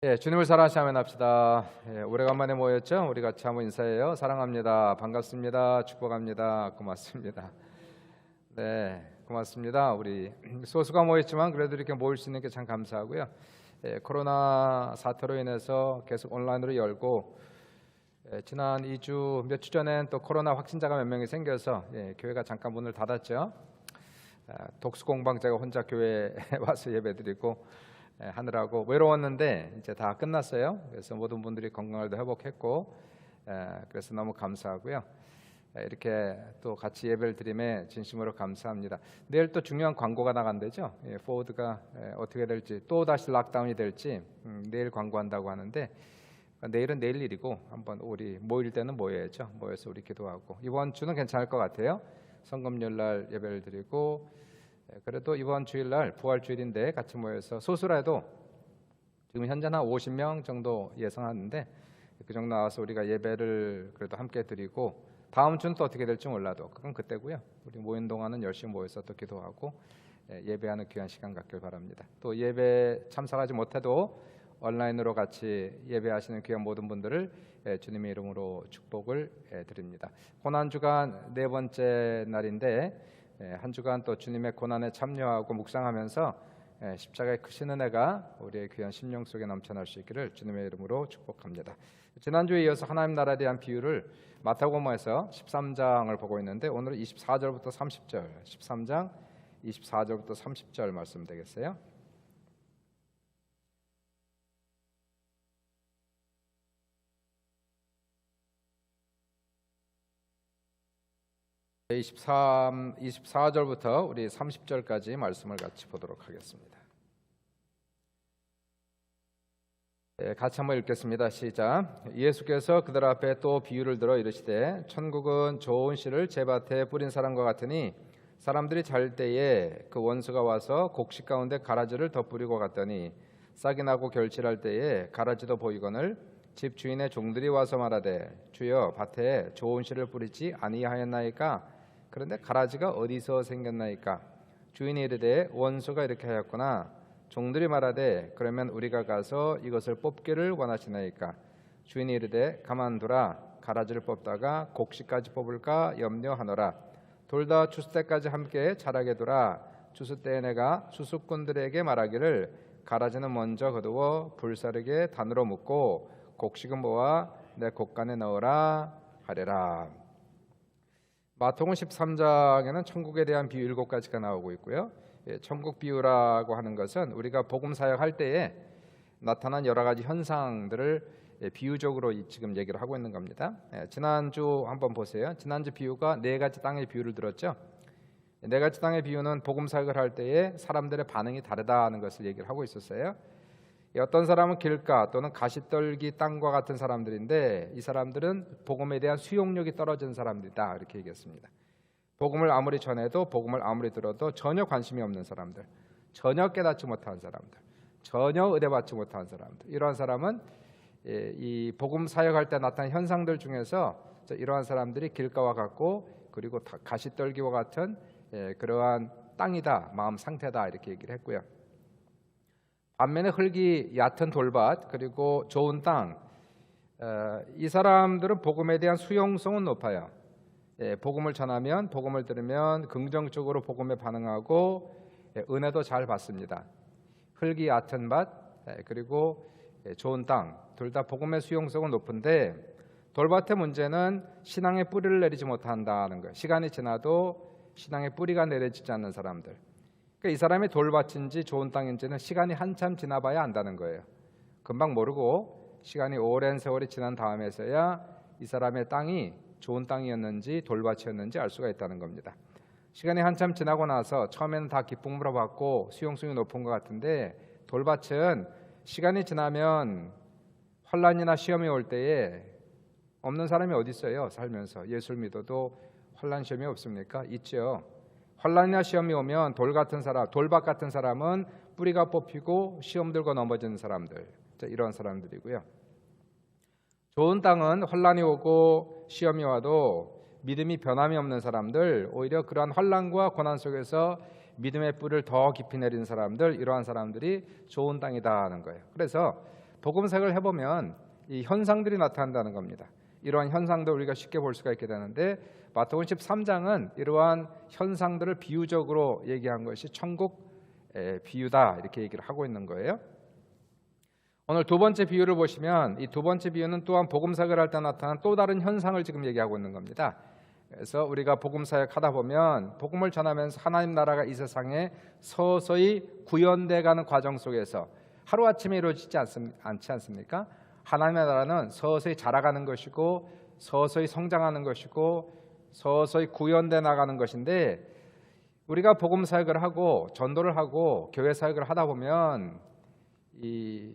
주님을 사랑하시면 합시다. 오래간만에 모였죠? 우리 같이 한번 인사해요. 사랑합니다. 반갑습니다. 축복합니다. 고맙습니다. 네, 고맙습니다. 우리 소수가 모였지만 그래도 이렇게 모일 수 있는 게 참 감사하고요. 코로나 사태로 인해서 계속 온라인으로 열고 지난 2주 몇 주 전엔 또 코로나 확진자가 몇 명이 생겨서 교회가 잠깐 문을 닫았죠. 독수공방제가 혼자 교회에 와서 예배드리고 하느라고 외로웠는데 이제 다 끝났어요. 그래서 모든 분들이 건강을 회복했고 그래서 너무 감사하고요. 이렇게 또 같이 예배를 드림에 진심으로 감사합니다. 내일 또 중요한 광고가 나간대죠. 포드가 어떻게 될지 또 다시 락다운이 될지 내일 광고한다고 하는데 내일은 내일 일이고 한번 우리 모일 때는 모여야죠. 모여서 우리 기도하고 이번 주는 괜찮을 것 같아요. 성금요일 날 예배를 드리고 그래도 이번 주일날 부활주일인데 같이 모여서 소수라도 지금 현재는 한 50명 정도 예상하는데 그 정도 나와서 우리가 예배를 그래도 함께 드리고 다음 주는 또 어떻게 될지 몰라도 그건 그때고요. 우리 모인 동안은 열심히 모여서 또 기도하고 예배하는 귀한 시간 갖길 바랍니다. 또 예배 참석하지 못해도 온라인으로 같이 예배하시는 귀한 모든 분들을 주님의 이름으로 축복을 드립니다. 고난주간 네 번째 날인데 한 주간 또 주님의 고난에 참여하고 묵상하면서 십자가의 크신 은혜가 우리의 귀한 심령 속에 넘쳐날 수 있기를 주님의 이름으로 축복합니다. 지난주에 이어서 하나님 나라에 대한 비유를 마태복음에서 13장을 보고 있는데 오늘은 24절부터 30절 13장 24절부터 30절 말씀 되겠어요? 24절부터 우리 30절까지 말씀을 같이 보도록 하겠습니다. 같이 한번 읽겠습니다. 시작. 예수께서 그들 앞에 또 비유를 들어 이르시되 천국은 좋은 씨를 제밭에 뿌린 사람과 같으니 사람들이 잘 때에 그 원수가 와서 곡식 가운데 가라지를 덧뿌리고 갔더니 싹이 나고 결실할 때에 가라지도 보이거늘 집 주인의 종들이 와서 말하되 주여 밭에 좋은 씨를 뿌리지 아니하였나이까? 그런데 가라지가 어디서 생겼나이까? 주인이 이르되 원수가 이렇게 하였구나. 종들이 말하되 그러면 우리가 가서 이것을 뽑기를 원하시나이까? 주인이 이르되 가만두라. 가라지를 뽑다가 곡식까지 뽑을까 염려하노라. 둘 다 추수 때까지 함께 자라게 두라. 추수 때에 내가 추수꾼들에게 말하기를 가라지는 먼저 거두어 불사르게 단으로 묶고 곡식은 모아 내 곡간에 넣으라 하리라. 마태복음 13장에는 천국에 대한 비유 7가지가 나오고 있고요. 천국 비유라고 하는 것은 우리가 복음 사역할 때에 나타난 여러 가지 현상들을 비유적으로 지금 얘기를 하고 있는 겁니다. 지난주 한번 보세요. 지난주 비유가 4가지 땅의 비유를 들었죠. 4가지 땅의 비유는 복음 사역을 할 때에 사람들의 반응이 다르다는 것을 얘기를 하고 있었어요. 어떤 사람은 길가 또는 가시떨기 땅과 같은 사람들인데 이 사람들은 복음에 대한 수용력이 떨어진 사람들이다 이렇게 얘기했습니다. 복음을 아무리 전해도 복음을 아무리 들어도 전혀 관심이 없는 사람들, 전혀 깨닫지 못한 사람들, 전혀 의뢰받지 못한 사람들, 이러한 사람은 이 복음 사역할 때 나타난 현상들 중에서 이러한 사람들이 길가와 같고 그리고 가시떨기와 같은 그러한 땅이다, 마음 상태다 이렇게 얘기를 했고요. 반면에 흙이 얕은 돌밭 그리고 좋은 땅, 이 사람들은 복음에 대한 수용성은 높아요. 복음을 전하면 복음을 들으면 긍정적으로 복음에 반응하고 은혜도 잘 받습니다. 흙이 얕은 밭 그리고 좋은 땅, 둘 다 복음의 수용성은 높은데 돌밭의 문제는 신앙의 뿌리를 내리지 못한다는 거예요. 시간이 지나도 신앙의 뿌리가 내려지지 않는 사람들. 그러니까 이 사람이 돌밭인지 좋은 땅인지는 시간이 한참 지나봐야 안다는 거예요. 금방 모르고 시간이 오랜 세월이 지난 다음에서야 이 사람의 땅이 좋은 땅이었는지 돌밭이었는지 알 수가 있다는 겁니다. 시간이 한참 지나고 나서 처음에는 다 기쁨으로 받고 수용성이 높은 것 같은데 돌밭은 시간이 지나면 환난이나 시험이 올 때에 없는 사람이 어디 있어요? 살면서 예수를 믿어도 환난 시험이 없습니까? 있죠. 환난이나 시험이 오면 돌밭 같은 사람은 뿌리가 뽑히고 시험 들고 넘어지는 사람들, 이런 사람들이고요. 좋은 땅은 환난이 오고 시험이 와도 믿음이 변함이 없는 사람들, 오히려 그러한 환난과 고난 속에서 믿음의 뿌리를 더 깊이 내린 사람들, 이러한 사람들이 좋은 땅이다 하는 거예요. 그래서 복음 사역을 해보면 이 현상들이 나타난다는 겁니다. 이러한 현상도 우리가 쉽게 볼 수가 있게 되는데 마태복음 13장은 이러한 현상들을 비유적으로 얘기한 것이 천국 비유다 이렇게 얘기를 하고 있는 거예요. 오늘 두 번째 비유를 보시면 이 두 번째 비유는 또한 복음 사역을 할 때 나타난 또 다른 현상을 지금 얘기하고 있는 겁니다. 그래서 우리가 복음 사역하다 보면 복음을 전하면서 하나님 나라가 이 세상에 서서히 구현돼 가는 과정 속에서 하루아침에 이루어지지 않지 않습니까? 하나님의 나라는 서서히 자라가는 것이고 서서히 성장하는 것이고 서서히 구현돼 나가는 것인데 우리가 복음 사역을 하고 전도를 하고 교회 사역을 하다 보면 이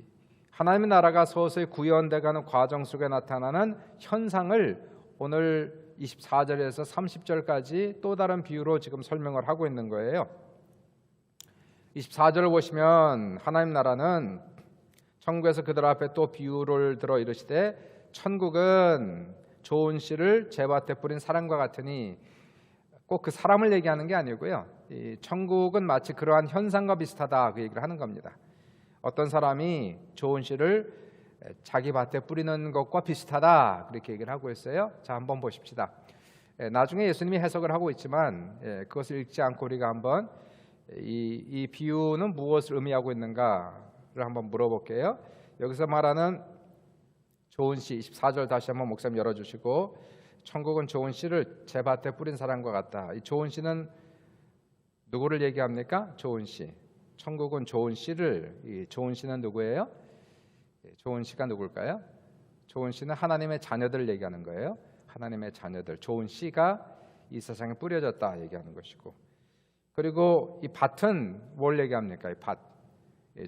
하나님의 나라가 서서히 구현돼 가는 과정 속에 나타나는 현상을 오늘 24절에서 30절까지 또 다른 비유로 지금 설명을 하고 있는 거예요. 24절을 보시면 하나님 나라는 천국에서 그들 앞에 또 비유를 들어 이르시되 천국은 좋은 씨를 제밭에 뿌린 사람과 같으니 꼭 그 사람을 얘기하는 게 아니고요. 이 천국은 마치 그러한 현상과 비슷하다 그 얘기를 하는 겁니다. 어떤 사람이 좋은 씨를 자기 밭에 뿌리는 것과 비슷하다 그렇게 얘기를 하고 있어요. 자, 한번 보십시다. 나중에 예수님이 해석을 하고 있지만 그것을 읽지 않고 우리가 한번 이 비유는 무엇을 의미하고 있는가를 한번 물어볼게요. 여기서 말하는 좋은 씨 24절 다시 한번 목사님 열어주시고 천국은 좋은 씨를 제 밭에 뿌린 사람과 같다. 이 좋은 씨는 누구를 얘기합니까? 좋은 씨. 천국은 좋은 씨를 이 좋은 씨는 누구예요? 좋은 씨가 누굴까요? 좋은 씨는 하나님의 자녀들을 얘기하는 거예요. 하나님의 자녀들. 좋은 씨가 이 세상에 뿌려졌다 얘기하는 것이고 그리고 이 밭은 뭘 얘기합니까? 이 밭.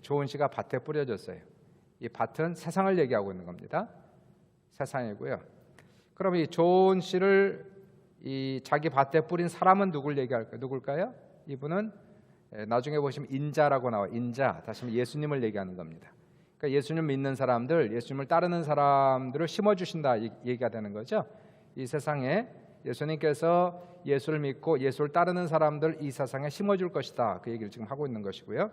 좋은 씨가 밭에 뿌려졌어요. 이 밭은 세상을 얘기하고 있는 겁니다. 세상이고요. 그럼 이 좋은 씨를 이 자기 밭에 뿌린 사람은 누굴까요? 이분은 나중에 보시면 인자라고 나와요. 인자. 다시 한번 예수님을 얘기하는 겁니다. 그러니까 예수님 믿는 사람들, 예수님을 따르는 사람들을 심어주신다 얘기가 되는 거죠. 이 세상에 예수님께서 예수를 믿고 예수를 따르는 사람들 이 세상에 심어줄 것이다. 그 얘기를 지금 하고 있는 것이고요.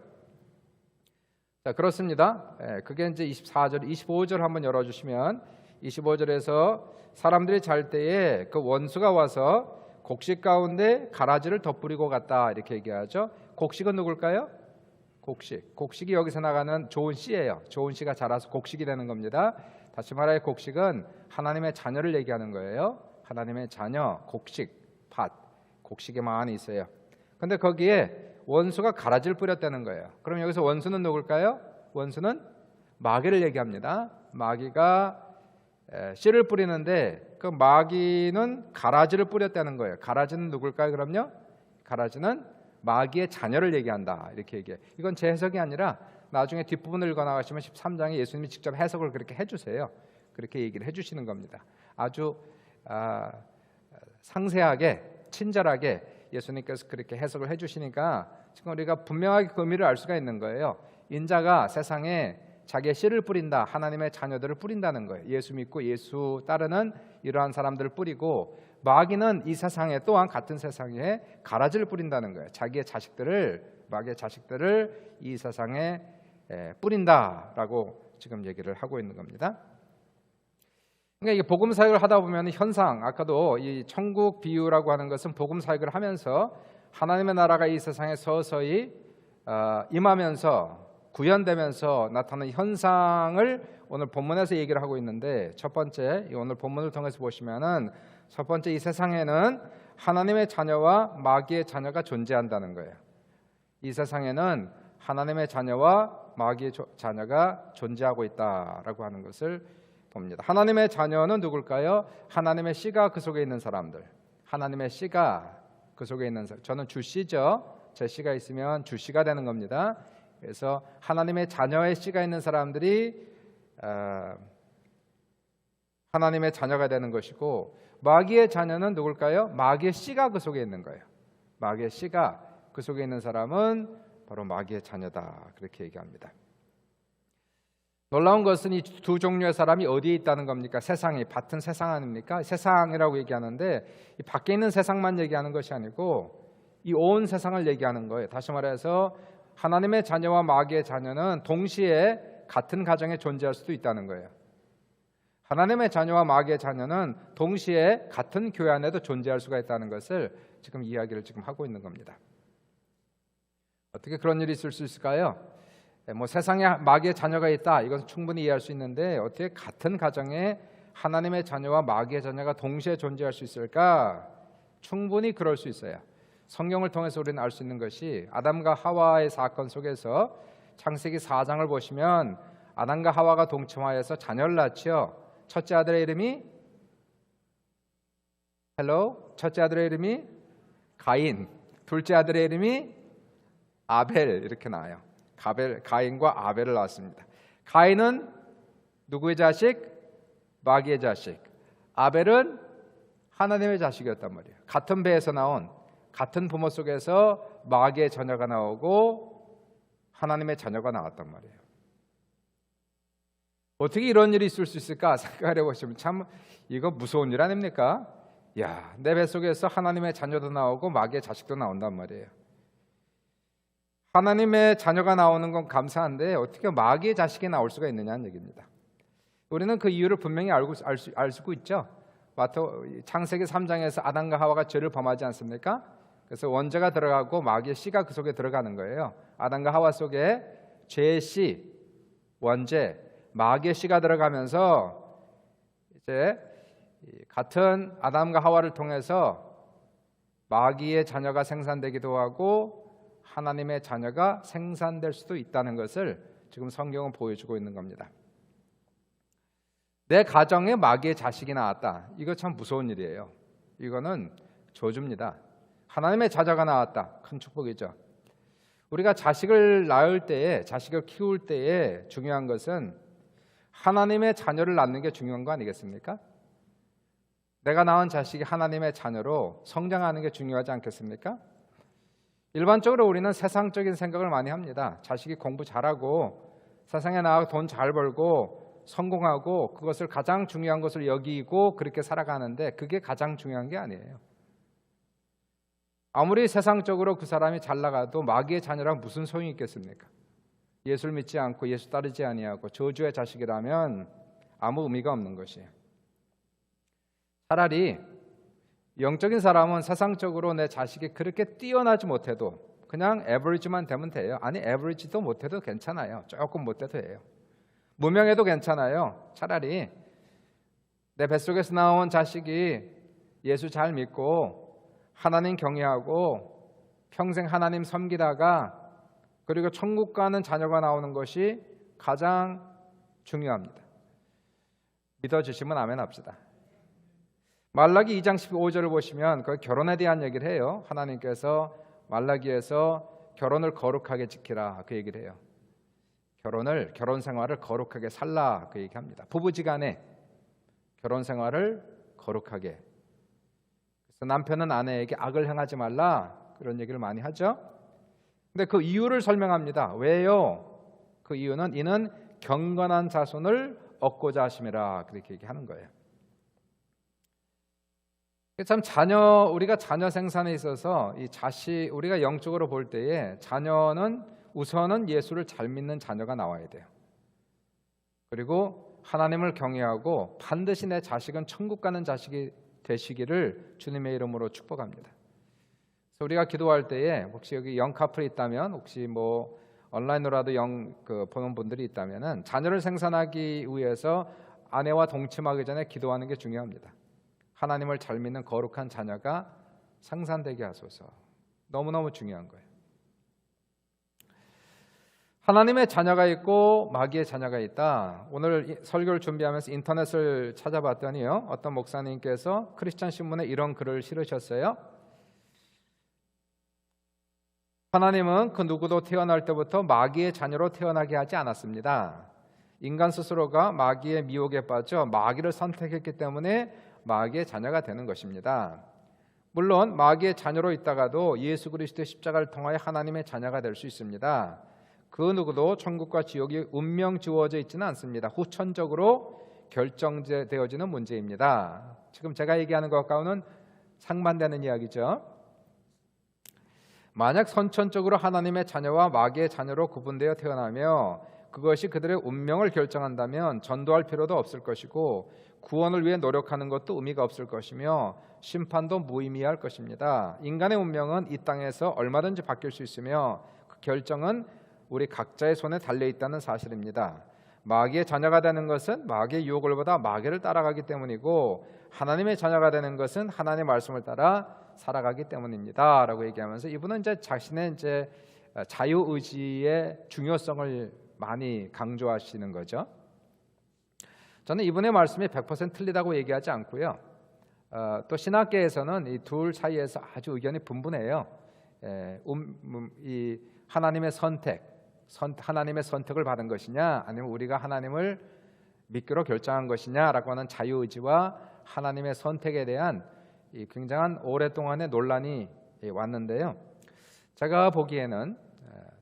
자, 그렇습니다. 그게 이제 24절, 25절 한번 열어주시면 25절에서 사람들이 잘 때에 그 원수가 와서 곡식 가운데 가라지를 덧뿌리고 갔다 이렇게 얘기하죠. 곡식은 누굴까요? 곡식이 여기서 나가는 좋은 씨예요. 좋은 씨가 자라서 곡식이 되는 겁니다. 다시 말해 곡식은 하나님의 자녀를 얘기하는 거예요. 하나님의 자녀, 곡식, 밭, 곡식이 많이 있어요. 근데 거기에 원수가 가라지를 뿌렸다는 거예요. 그럼 여기서 원수는 누굴까요? 원수는 마귀를 얘기합니다. 마귀가 씨를 뿌리는데 그 마귀는 가라지를 뿌렸다는 거예요. 가라지는 누굴까요? 그럼요? 가라지는 마귀의 자녀를 얘기한다 이렇게 얘기해요. 이건 제 해석이 아니라 나중에 뒷부분을 읽어나가시면 13장에 예수님이 직접 해석을 그렇게 해주세요. 그렇게 얘기를 해주시는 겁니다. 아주 상세하게 친절하게 예수님께서 그렇게 해석을 해주시니까 지금 우리가 분명하게 그 의미를 알 수가 있는 거예요. 인자가 세상에 자기의 씨를 뿌린다. 하나님의 자녀들을 뿌린다는 거예요. 예수 믿고 예수 따르는 이러한 사람들을 뿌리고 마귀는 이 세상에 또한 같은 세상에 가라지를 뿌린다는 거예요. 자기의 자식들을 마귀의 자식들을 이 세상에 뿌린다라고 지금 얘기를 하고 있는 겁니다. 그러니까 이게 복음 사역을 하다 보면 현상 아까도 이 천국 비유라고 하는 것은 복음 사역을 하면서 하나님의 나라가 이 세상에 서서히 임하면서 구현되면서 나타나는 현상을 오늘 본문에서 얘기를 하고 있는데 첫 번째 오늘 본문을 통해서 보시면은 첫 번째 이 세상에는 하나님의 자녀와 마귀의 자녀가 존재한다는 거예요. 이 세상에는 하나님의 자녀와 마귀의 자녀가 존재하고 있다라고 하는 것을 봅니다. 하나님의 자녀는 누굴까요? 하나님의 씨가 그 속에 있는 사람들. 하나님의 씨가 그 속에 있는 사람. 저는 주씨죠. 제 씨가 있으면 주씨가 되는 겁니다. 그래서 하나님의 자녀의 씨가 있는 사람들이 하나님의 자녀가 되는 것이고 마귀의 자녀는 누굴까요? 마귀의 씨가 그 속에 있는 거예요. 마귀의 씨가 그 속에 있는 사람은 바로 마귀의 자녀다 그렇게 얘기합니다. 놀라운 것은 이 두 종류의 사람이 어디에 있다는 겁니까? 세상이 밭은 세상 아닙니까? 세상이라고 얘기하는데 이 밖에 있는 세상만 얘기하는 것이 아니고 이 온 세상을 얘기하는 거예요. 다시 말해서 하나님의 자녀와 마귀의 자녀는 동시에 같은 가정에 존재할 수도 있다는 거예요. 하나님의 자녀와 마귀의 자녀는 동시에 같은 교회 안에도 존재할 수가 있다는 것을 지금 이야기를 지금 하고 있는 겁니다. 어떻게 그런 일이 있을 수 있을까요? 세상에 마귀의 자녀가 있다, 이것은 충분히 이해할 수 있는데 어떻게 같은 가정에 하나님의 자녀와 마귀의 자녀가 동시에 존재할 수 있을까? 충분히 그럴 수 있어요. 성경을 통해서 우리는 알 수 있는 것이 아담과 하와의 사건 속에서 창세기 4장을 보시면 아담과 하와가 동침하여서 자녀를 낳지요. 첫째 아들의 이름이 가인, 둘째 아들의 이름이 아벨, 이렇게 나와요. 가인과 아벨을 낳았습니다. 가인은 누구의 자식? 마귀의 자식. 아벨은 하나님의 자식이었단 말이에요. 같은 배에서 나온, 같은 부모 속에서 마귀의 자녀가 나오고 하나님의 자녀가 나왔단 말이에요. 어떻게 이런 일이 있을 수 있을까 생각해 보시면 참 이거 무서운 일 아닙니까? 야, 내 뱃속에서 하나님의 자녀도 나오고 마귀의 자식도 나온단 말이에요. 하나님의 자녀가 나오는 건 감사한데 어떻게 마귀의 자식이 나올 수가 있느냐는 얘기입니다. 우리는 그 이유를 분명히 알 수 있죠. 창세기 3장에서 아담과 하와가 죄를 범하지 않습니까? 그래서 원죄가 들어가고 마귀의 씨가 그 속에 들어가는 거예요. 아담과 하와 속에 죄의 씨, 원죄, 마귀의 씨가 들어가면서 이제 같은 아담과 하와를 통해서 마귀의 자녀가 생산되기도 하고 하나님의 자녀가 생산될 수도 있다는 것을 지금 성경은 보여주고 있는 겁니다. 내 가정에 마귀의 자식이 나왔다. 이거 참 무서운 일이에요. 이거는 저주입니다. 하나님의 자녀가 나왔다. 큰 축복이죠. 우리가 자식을 낳을 때에, 자식을 키울 때에 중요한 것은 하나님의 자녀를 낳는 게 중요한 거 아니겠습니까? 내가 낳은 자식이 하나님의 자녀로 성장하는 게 중요하지 않겠습니까? 일반적으로 우리는 세상적인 생각을 많이 합니다. 자식이 공부 잘하고 세상에 나가서 돈 잘 벌고 성공하고 그것을 가장 중요한 것을 여기고 그렇게 살아가는데 그게 가장 중요한 게 아니에요. 아무리 세상적으로 그 사람이 잘 나가도 마귀의 자녀랑 무슨 소용이 있겠습니까? 예수를 믿지 않고 예수 따르지 아니하고 저주의 자식이라면 아무 의미가 없는 것이에요. 차라리 영적인 사람은 세상적으로 내 자식이 그렇게 뛰어나지 못해도 그냥 에버리지만 되면 돼요. 아니 에버리지도 못해도 괜찮아요. 조금 못해도 해요. 무명해도 괜찮아요. 차라리 내 뱃속에서 나온 자식이 예수 잘 믿고 하나님 경외하고 평생 하나님 섬기다가 그리고 천국 가는 자녀가 나오는 것이 가장 중요합니다. 믿어주시면 아멘 합시다. 말라기 2장 15절을 보시면 그 결혼에 대한 얘기를 해요. 하나님께서 말라기에서 결혼을 거룩하게 지키라 그 얘기를 해요. 결혼 생활을 거룩하게 살라 그 얘기합니다. 부부지간에 결혼 생활을 거룩하게. 그래서 남편은 아내에게 악을 행하지 말라 그런 얘기를 많이 하죠. 근데 그 이유를 설명합니다. 왜요? 그 이유는 이는 경건한 자손을 얻고자 하심이라 그렇게 얘기하는 거예요. 참 우리가 자녀 생산에 있어서 우리가 영적으로 볼 때에 자녀는 우선은 예수를 잘 믿는 자녀가 나와야 돼요. 그리고 하나님을 경외하고 반드시 내 자식은 천국 가는 자식이 되시기를 주님의 이름으로 축복합니다. 그래서 우리가 기도할 때에 혹시 여기 영 커플이 있다면 혹시 온라인으로라도 보는 분들이 있다면은 자녀를 생산하기 위해서 아내와 동침하기 전에 기도하는 게 중요합니다. 하나님을 잘 믿는 거룩한 자녀가 생산되게 하소서. 너무너무 중요한 거예요. 하나님의 자녀가 있고 마귀의 자녀가 있다. 오늘 설교를 준비하면서 인터넷을 찾아봤더니요, 어떤 목사님께서 크리스천 신문에 이런 글을 실으셨어요. 하나님은 그 누구도 태어날 때부터 마귀의 자녀로 태어나게 하지 않았습니다. 인간 스스로가 마귀의 미혹에 빠져 마귀를 선택했기 때문에 마귀의 자녀가 되는 것입니다. 물론 마귀의 자녀로 있다가도 예수 그리스도의 십자가를 통하여 하나님의 자녀가 될 수 있습니다. 그 누구도 천국과 지옥이 운명 주어져 있지는 않습니다. 후천적으로 결정되어지는 문제입니다. 지금 제가 얘기하는 것과는 상반되는 이야기죠. 만약 선천적으로 하나님의 자녀와 마귀의 자녀로 구분되어 태어나며 그것이 그들의 운명을 결정한다면 전도할 필요도 없을 것이고 구원을 위해 노력하는 것도 의미가 없을 것이며 심판도 무의미할 것입니다. 인간의 운명은 이 땅에서 얼마든지 바뀔 수 있으며 그 결정은 우리 각자의 손에 달려 있다는 사실입니다. 마귀의 자녀가 되는 것은 마귀의 유혹을 받아 마귀를 따라가기 때문이고 하나님의 자녀가 되는 것은 하나님의 말씀을 따라 살아가기 때문입니다라고 얘기하면서 이분은 이제 자신의 자유 의지의 중요성을 많이 강조하시는 거죠. 저는 이분의 말씀이 100% 틀리다고 얘기하지 않고요. 또 신학계에서는 이 둘 사이에서 아주 의견이 분분해요. 이 하나님의 하나님의 선택을 받은 것이냐, 아니면 우리가 하나님을 믿기로 결정한 것이냐라고 하는 자유의지와 하나님의 선택에 대한 이 굉장한 오랫동안의 논란이 왔는데요. 제가 보기에는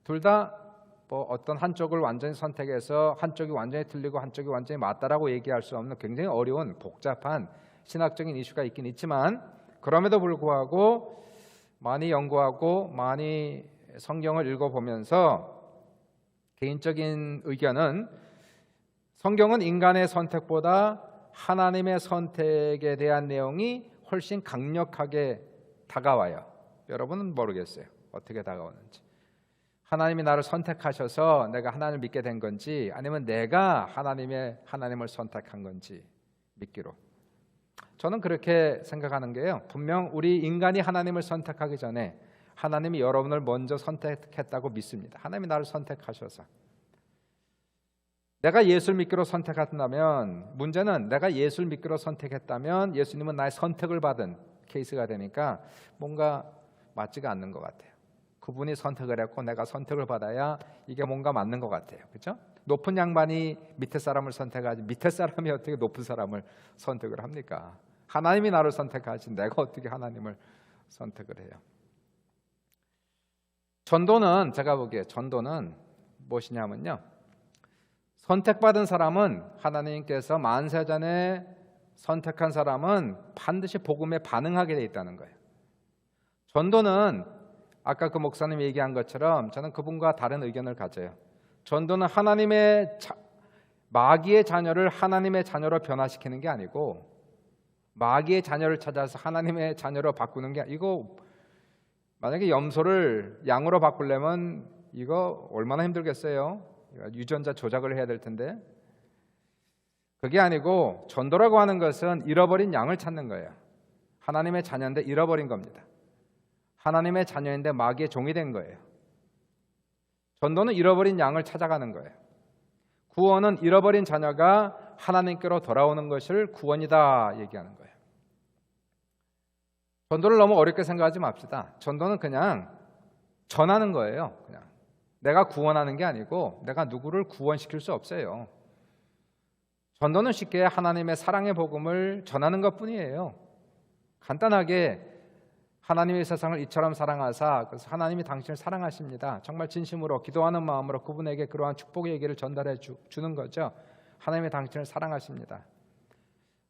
둘 다 뭐 어떤 한쪽을 완전히 선택해서 한쪽이 완전히 틀리고 한쪽이 완전히 맞다라고 얘기할 수 없는 굉장히 어려운 복잡한 신학적인 이슈가 있긴 있지만, 그럼에도 불구하고 많이 연구하고 많이 성경을 읽어보면서 개인적인 의견은, 성경은 인간의 선택보다 하나님의 선택에 대한 내용이 훨씬 강력하게 다가와요. 여러분은 모르겠어요, 어떻게 다가오는지. 하나님이 나를 선택하셔서 내가 하나님을 믿게 된 건지, 아니면 내가 하나님을 선택한 건지 믿기로. 저는 그렇게 생각하는 게요, 분명 우리 인간이 하나님을 선택하기 전에 하나님이 여러분을 먼저 선택했다고 믿습니다. 하나님이 나를 선택하셔서. 내가 예수를 믿기로 선택한다면, 문제는 내가 예수를 믿기로 선택했다면 예수님은 나의 선택을 받은 케이스가 되니까 뭔가 맞지가 않는 것 같아요. 그분이 선택을 했고 내가 선택을 받아야 이게 뭔가 맞는 것 같아요. 그렇죠? 높은 양반이 밑에 사람을 선택하지 밑에 사람이 어떻게 높은 사람을 선택을 합니까? 하나님이 나를 선택하지 내가 어떻게 하나님을 선택을 해요? 전도는, 제가 보기에 전도는 무엇이냐면요, 선택받은 사람은, 하나님께서 만세전에 선택한 사람은 반드시 복음에 반응하게 돼 있다는 거예요. 전도는 아까 그 목사님이 얘기한 것처럼 저는 그분과 다른 의견을 가져요. 전도는 마귀의 자녀를 하나님의 자녀로 변화시키는 게 아니고, 마귀의 자녀를 찾아서 하나님의 자녀로 바꾸는 게, 이거 만약에 염소를 양으로 바꾸려면 이거 얼마나 힘들겠어요? 유전자 조작을 해야 될 텐데. 그게 아니고, 전도라고 하는 것은 잃어버린 양을 찾는 거예요. 하나님의 자녀인데 잃어버린 겁니다. 하나님의 자녀인데 마귀의 종이 된 거예요. 전도는 잃어버린 양을 찾아가는 거예요. 구원은 잃어버린 자녀가 하나님께로 돌아오는 것을 구원이다 얘기하는 거예요. 전도를 너무 어렵게 생각하지 맙시다. 전도는 그냥 전하는 거예요. 그냥 내가 구원하는 게 아니고 내가 누구를 구원시킬 수 없어요. 전도는 쉽게 하나님의 사랑의 복음을 전하는 것뿐이에요. 간단하게 하나님의 세상을 이처럼 사랑하사, 그래서 하나님이 당신을 사랑하십니다. 정말 진심으로 기도하는 마음으로 그분에게 그러한 축복의 얘기를 전달해 주는 거죠. 하나님이 당신을 사랑하십니다.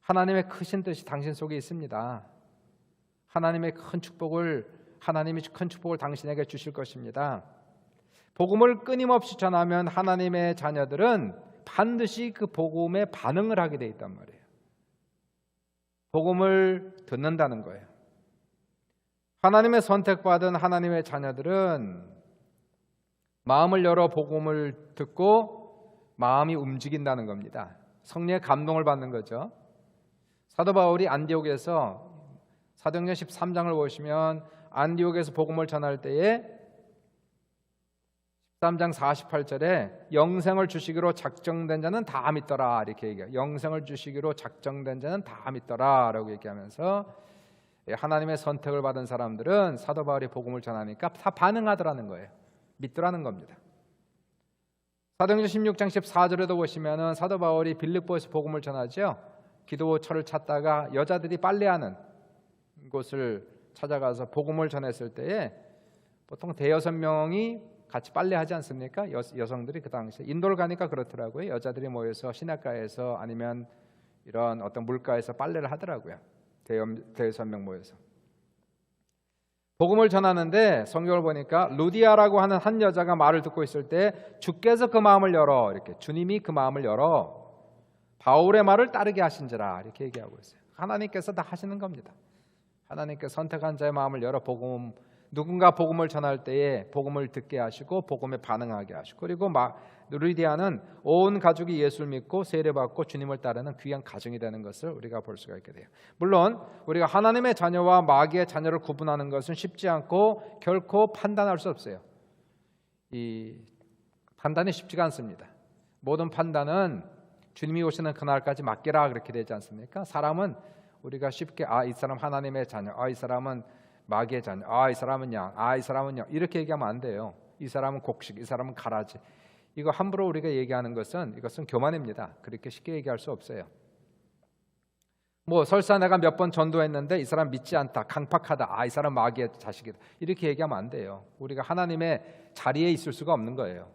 하나님의 크신 뜻이 당신 속에 있습니다. 하나님이 큰 축복을 당신에게 주실 것입니다. 복음을 끊임없이 전하면 하나님의 자녀들은 반드시 그 복음에 반응을 하게 돼 있단 말이에요. 복음을 듣는다는 거예요. 하나님의 선택받은 하나님의 자녀들은 마음을 열어 복음을 듣고 마음이 움직인다는 겁니다. 성령의 감동을 받는 거죠. 사도 바울이 안디옥에서, 사도행전 13장을 보시면 안디옥에서 복음을 전할 때에 13장 48절에 영생을 주시기로 작정된 자는 다 믿더라 이렇게 얘기해요. 영생을 주시기로 작정된 자는 다 믿더라 라고 얘기하면서 하나님의 선택을 받은 사람들은 사도 바울이 복음을 전하니까 다 반응하더라는 거예요. 믿더라는 겁니다. 사도행전 16장 14절에도 보시면은 사도 바울이 빌립보에서 복음을 전하죠. 기도처를 찾다가 여자들이 빨래하는 곳을 찾아가서 복음을 전했을 때에 보통 대여섯 명이 같이 빨래하지 않습니까? 여성들이 그 당시에 인도를 가니까 그렇더라고요. 여자들이 모여서 시냇가에서 아니면 이런 어떤 물가에서 빨래를 하더라고요. 대여섯 명 모여서 복음을 전하는데 성경을 보니까 루디아라고 하는 한 여자가 말을 듣고 있을 때 주께서 그 마음을 열어, 이렇게 주님이 그 마음을 열어 바울의 말을 따르게 하신지라, 이렇게 얘기하고 있어요. 하나님께서 다 하시는 겁니다. 하나님께서 선택한 자의 마음을 열어 누군가 복음을 전할 때에 복음을 듣게 하시고 복음에 반응하게 하시고, 그리고 루디아는 온 가족이 예수를 믿고 세례받고 주님을 따르는 귀한 가정이 되는 것을 우리가 볼 수가 있게 돼요. 물론 우리가 하나님의 자녀와 마귀의 자녀를 구분하는 것은 쉽지 않고 결코 판단할 수 없어요. 이 판단이 쉽지가 않습니다. 모든 판단은 주님이 오시는 그날까지 맡기라, 그렇게 되지 않습니까? 사람은 우리가 쉽게 이 사람 하나님의 자녀, 이 사람은 마귀의 자녀, 이 사람은 양, 이 사람은 양, 이렇게 얘기하면 안 돼요. 이 사람은 곡식, 이 사람은 가라지. 이거 함부로 우리가 얘기하는 것은 이것은 교만입니다. 그렇게 쉽게 얘기할 수 없어요. 설사 내가 몇 번 전도했는데 이 사람 믿지 않다, 강팍하다, 이 사람 마귀의 자식이다, 이렇게 얘기하면 안 돼요. 우리가 하나님의 자리에 있을 수가 없는 거예요.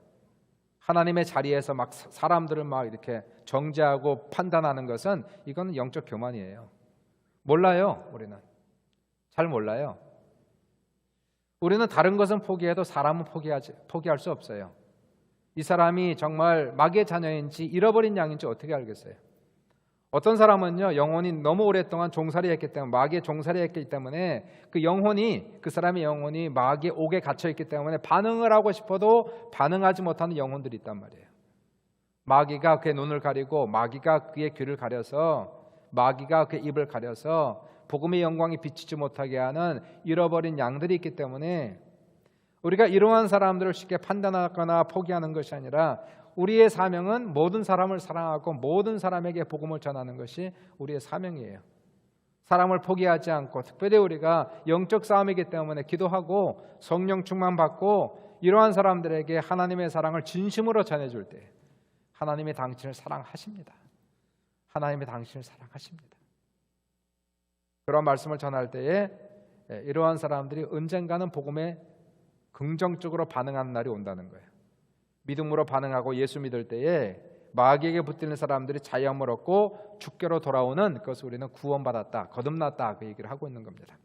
하나님의 자리에서 막 사람들을 막 이렇게 정죄하고 판단하는 것은 이건 영적 교만이에요. 몰라요. 우리는 잘 몰라요. 우리는 다른 것은 포기해도 사람은 포기할 수 없어요. 이 사람이 정말 마귀의 자녀인지 잃어버린 양인지 어떻게 알겠어요? 어떤 사람은요, 영혼이 너무 오랫동안 종살이했기 때문에, 마귀의 종살이했기 때문에 그 사람의 영혼이 마귀의 옥에 갇혀있기 때문에 반응을 하고 싶어도 반응하지 못하는 영혼들이 있단 말이에요. 마귀가 그의 눈을 가리고 마귀가 그의 귀를 가려서, 마귀가 그의 입을 가려서 복음의 영광이 비치지 못하게 하는 잃어버린 양들이 있기 때문에 우리가 이러한 사람들을 쉽게 판단하거나 포기하는 것이 아니라 우리의 사명은 모든 사람을 사랑하고 모든 사람에게 복음을 전하는 것이 우리의 사명이에요. 사람을 포기하지 않고, 특별히 우리가 영적 싸움이기 때문에 기도하고 성령 충만받고 이러한 사람들에게 하나님의 사랑을 진심으로 전해줄 때 하나님이 당신을 사랑하십니다. 하나님이 당신을 사랑하십니다. 그런 말씀을 전할 때에 이러한 사람들이 언젠가는 복음에 긍정적으로 반응하는 날이 온다는 거예요. 믿음으로 반응하고 예수 믿을 때에 마귀에게 붙들린 사람들이 자유함을 얻고 주께로 돌아오는 그것을 우리는 구원받았다, 거듭났다, 그 얘기를 하고 있는 겁니다.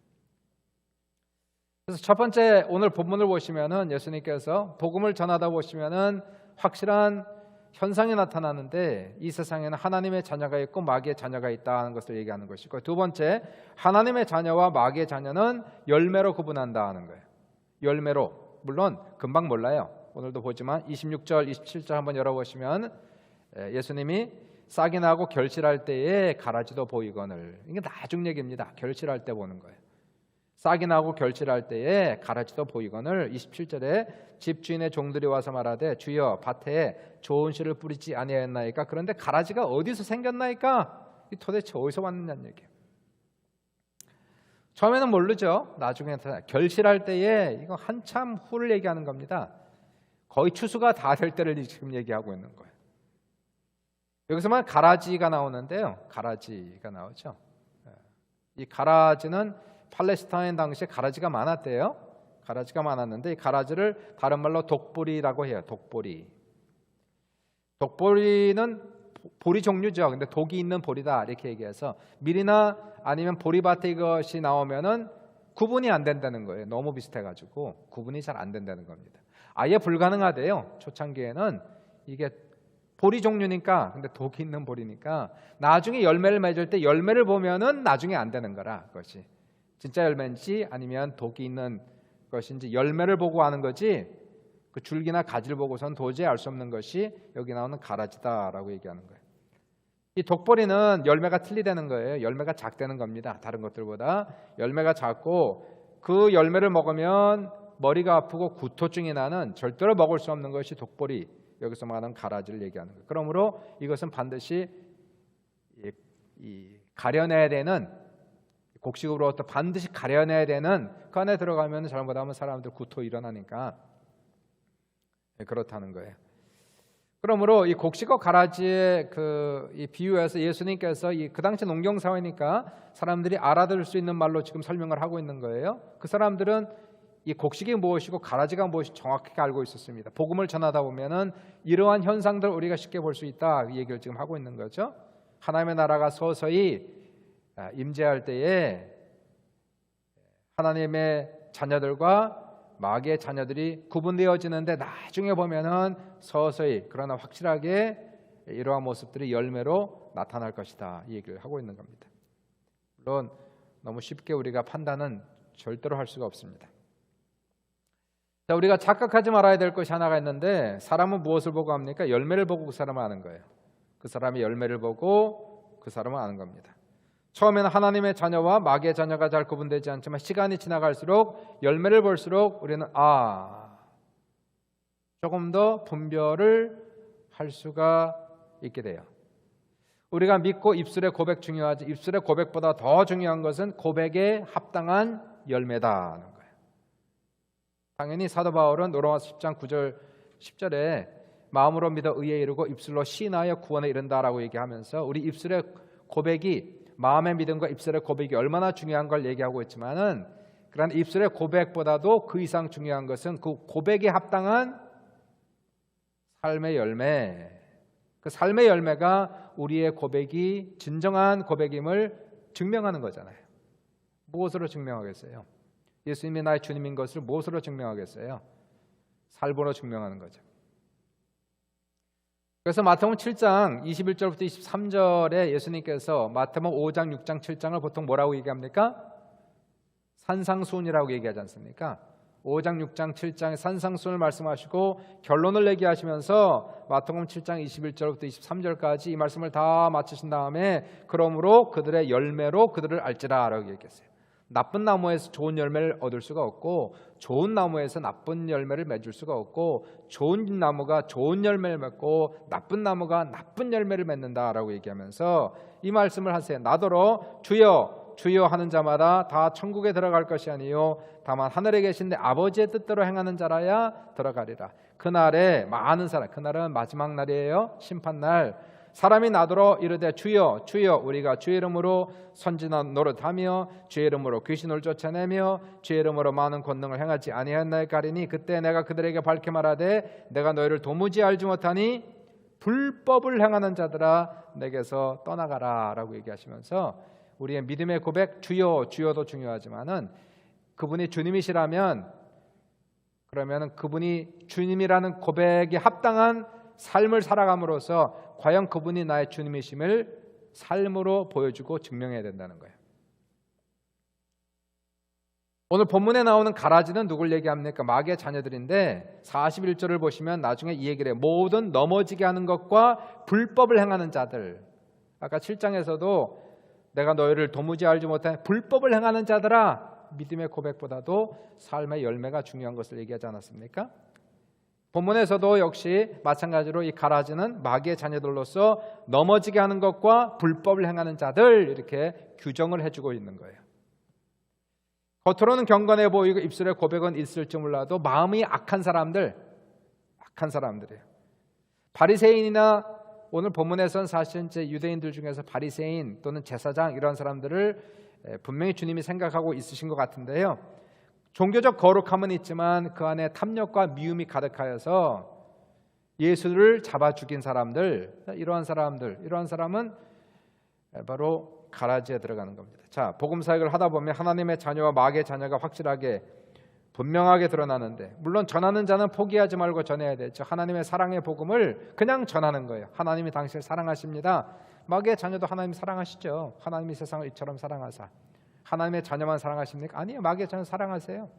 그래서 첫 번째 오늘 본문을 보시면은 예수님께서 복음을 전하다 보시면은 확실한 현상이 나타나는데, 이 세상에는 하나님의 자녀가 있고 마귀의 자녀가 있다는 것을 얘기하는 것이고, 두 번째 하나님의 자녀와 마귀의 자녀는 열매로 구분한다 하는 거예요. 열매로. 물론 금방 몰라요. 오늘도 보지만 26절 27절 한번 열어보시면 예수님이 싹이 나고 결실할 때에 가라지도 보이거늘, 이게 나중 얘기입니다. 결실할 때 보는 거예요. 싹이 나고 결실할 때에 가라지도 보이거늘, 27절에 집주인의 종들이 와서 말하되 주여 밭에 좋은 씨를 뿌리지 아니하였나이까? 그런데 가라지가 어디서 생겼나이까? 이 도대체 어디서 왔느냐는 얘기예요. 처음에는 모르죠. 나중에 결실할 때에, 이거 한참 후를 얘기하는 겁니다. 거의 추수가 다 될 때를 지금 얘기하고 있는 거예요. 여기서만 가라지가 나오는데요. 가라지가 나오죠. 이 가라지는 팔레스타인 당시에 가라지가 많았대요. 가라지가 많았는데 이 가라지를 다른 말로 독보리라고 해요. 독보리. 독보리는 보리 종류죠. 근데 독이 있는 보리다, 이렇게 얘기해서 밀이나 아니면 보리밭에 이것이 나오면은 구분이 안 된다는 거예요. 너무 비슷해가지고 구분이 잘 안 된다는 겁니다. 아예 불가능하대요. 초창기에는 이게 보리 종류니까, 근데 독이 있는 보리니까 나중에 열매를 맺을 때 열매를 보면은 나중에 안 되는 거라, 그것이 진짜 열매인지 아니면 독이 있는 것인지 열매를 보고 하는 거지, 그 줄기나 가지를 보고선 도저히 알 수 없는 것이 여기 나오는 가라지다라고 얘기하는 거예요. 이 독보리는 열매가 틀리다는 거예요. 열매가 작다는 겁니다. 다른 것들보다 열매가 작고, 그 열매를 먹으면 머리가 아프고 구토증이 나는 절대로 먹을 수 없는 것이 독보리, 여기서 말하는 가라지를 얘기하는 거예요. 그러므로 이것은 반드시 가려내야 되는, 곡식으로부터 반드시 가려내야 되는, 그 안에 들어가면 잘못하면 사람들 구토 일어나니까 그렇다는 거예요. 그러므로 이 곡식과 가라지의 이 비유에서 예수님께서 그 당시 농경 사회니까 사람들이 알아들을 수 있는 말로 지금 설명을 하고 있는 거예요. 그 사람들은 이 곡식이 무엇이고 가라지가 무엇이 정확하게 알고 있었습니다. 복음을 전하다 보면은 이러한 현상들을 우리가 쉽게 볼 수 있다, 이 얘기를 지금 하고 있는 거죠. 하나님의 나라가 서서히 임재할 때에 하나님의 자녀들과 마귀의 자녀들이 구분되어지는데 나중에 보면은 서서히 그러나 확실하게 이러한 모습들이 열매로 나타날 것이다, 이 얘기를 하고 있는 겁니다. 물론 너무 쉽게 우리가 판단은 절대로 할 수가 없습니다. 자, 우리가 착각하지 말아야 될 것이 하나가 있는데, 사람은 무엇을 보고 합니까? 열매를 보고 그 사람을 아는 거예요. 그 사람이 열매를 보고 그 사람을 아는 겁니다. 처음에는 하나님의 자녀와 마귀의 자녀가 잘 구분되지 않지만 시간이 지나갈수록 열매를 볼수록 우리는 조금 더 분별을 할 수가 있게 돼요. 우리가 믿고 입술의 고백 중요하지, 입술의 고백보다 더 중요한 것은 고백에 합당한 열매다는 거예요. 당연히 사도 바울은 로마서 10장 9절 10절에 마음으로 믿어 의에 이르고 입술로 시인하여 구원에 이른다라고 얘기하면서 우리 입술의 고백이, 마음의 믿음과 입술의 고백이 얼마나 중요한 걸 얘기하고 있지만은, 그러나 입술의 고백보다도 그 이상 중요한 것은 그 고백에 합당한 삶의 열매, 그 삶의 열매가 우리의 고백이 진정한 고백임을 증명하는 거잖아요. 무엇으로 증명하겠어요? 예수님이 나의 주님인 것을 무엇으로 증명하겠어요? 삶으로 증명하는 거죠. 그래서 마태복음 7장 21절부터 23절에 예수님께서 마태복음 5장, 6장, 7장을 보통 뭐라고 얘기합니까? 산상수훈이라고 얘기하지 않습니까? 5장, 6장, 7장의 산상수훈을 말씀하시고 결론을 내게 하시면서 마태복음 7장 21절부터 23절까지 이 말씀을 다 마치신 다음에 그러므로 그들의 열매로 그들을 알지라 라고 얘기했어요. 나쁜 나무에서 좋은 열매를 얻을 수가 없고, 좋은 나무에서 나쁜 열매를 맺을 수가 없고, 좋은 나무가 좋은 열매를 맺고 나쁜 나무가 나쁜 열매를 맺는다라고 얘기하면서 이 말씀을 하세요. 나더러 주여 주여 하는 자마다 다 천국에 들어갈 것이 아니요 다만 하늘에 계신 내 아버지의 뜻대로 행하는 자라야 들어가리라. 그날에 많은 사람, 그날은 마지막 날이에요. 심판날. 사람이 나더러 이르되 주여 주여 우리가 주의 이름으로 선지난 노릇하며 주의 이름으로 귀신을 쫓아내며 주의 이름으로 많은 권능을 행하지 아니하였나이까 하리니 그때 내가 그들에게 밝게 말하되 내가 너희를 도무지 알지 못하니 불법을 행하는 자들아 내게서 떠나가라 라고 얘기하시면서 우리의 믿음의 고백, 주여 주여도 중요하지만은 그분이 주님이시라면, 그러면 그분이 주님이라는 고백에 합당한 삶을 살아감으로써 과연 그분이 나의 주님이심을 삶으로 보여주고 증명해야 된다는 거예요. 오늘 본문에 나오는 가라지는 누굴 얘기합니까? 마귀의 자녀들인데 41절을 보시면 나중에 이 얘기를 해요. 모든 넘어지게 하는 것과 불법을 행하는 자들. 아까 7장에서도 내가 너희를 도무지 알지 못한 불법을 행하는 자들아, 믿음의 고백보다도 삶의 열매가 중요한 것을 얘기하지 않았습니까? 본문에서도 역시 마찬가지로 이 가라지는 마귀의 자녀들로서 넘어지게 하는 것과 불법을 행하는 자들, 이렇게 규정을 해주고 있는 거예요. 겉으로는 경건해 보이고 입술에 고백은 있을지 몰라도 마음이 악한 사람들이에요. 바리새인이나 오늘 본문에서는 사실 이제 유대인들 중에서 바리새인 또는 제사장 이런 사람들을 분명히 주님이 생각하고 있으신 것 같은데요. 종교적 거룩함은 있지만 그 안에 탐욕과 미움이 가득하여서 예수를 잡아 죽인 사람들, 이러한 사람은 바로 가라지에 들어가는 겁니다. 자, 복음 사역을 하다 보면 하나님의 자녀와 마귀의 자녀가 확실하게 분명하게 드러나는데, 물론 전하는 자는 포기하지 말고 전해야 되죠. 하나님의 사랑의 복음을 그냥 전하는 거예요. 하나님이 당신을 사랑하십니다. 마귀의 자녀도 하나님이 사랑하시죠. 하나님이 세상을 이처럼 사랑하사. 하나님의 자녀만 사랑하십니까? 아니에요. 마귀의 자녀 사랑하세요.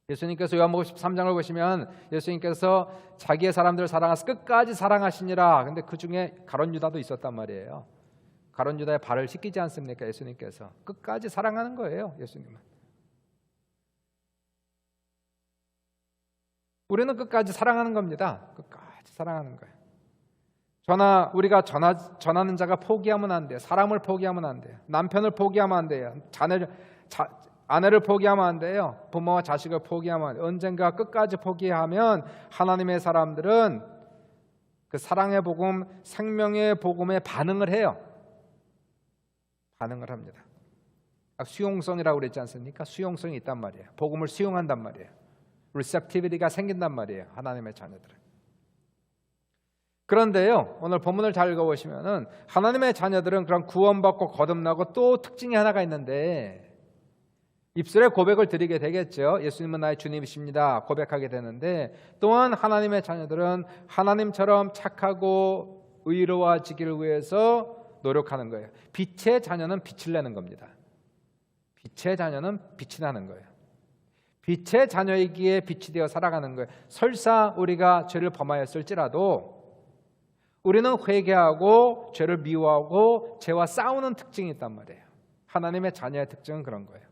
예수님께서 요한복음 13장을 보시면 예수님께서 자기의 사람들을 사랑하사 끝까지 사랑하시니라. 근데 그 중에 가룟 유다도 있었단 말이에요. 가룟 유다의 발을 씻기지 않습니까? 예수님께서 끝까지 사랑하는 거예요. 예수님은. 우리는 끝까지 사랑하는 겁니다. 끝까지 사랑하는 거예요. 우리가 전하는 자가 포기하면 안 돼요. 사람을 포기하면 안 돼요. 남편을 포기하면 안 돼요. 아내를 포기하면 안 돼요. 부모와 자식을 포기하면 안 돼요. 언젠가 끝까지 포기하면 하나님의 사람들은 그 사랑의 복음, 생명의 복음에 반응을 해요. 반응을 합니다. 수용성이라고 그랬지 않습니까? 수용성이 있단 말이에요. 복음을 수용한단 말이에요. receptivity가 생긴단 말이에요. 하나님의 자녀들은. 그런데요, 오늘 본문을 잘 읽어보시면은 하나님의 자녀들은 그런 구원받고 거듭나고 또 특징이 하나가 있는데, 입술에 고백을 드리게 되겠죠. 예수님은 나의 주님이십니다. 고백하게 되는데, 또한 하나님의 자녀들은 하나님처럼 착하고 의로워지기를 위해서 노력하는 거예요. 빛의 자녀는 빛을 내는 겁니다. 빛의 자녀는 빛이 나는 거예요. 빛의 자녀이기에 빛이 되어 살아가는 거예요. 설사 우리가 죄를 범하였을지라도 우리는 회개하고 죄를 미워하고 죄와 싸우는 특징이 있단 말이에요. 하나님의 자녀의 특징은 그런 거예요.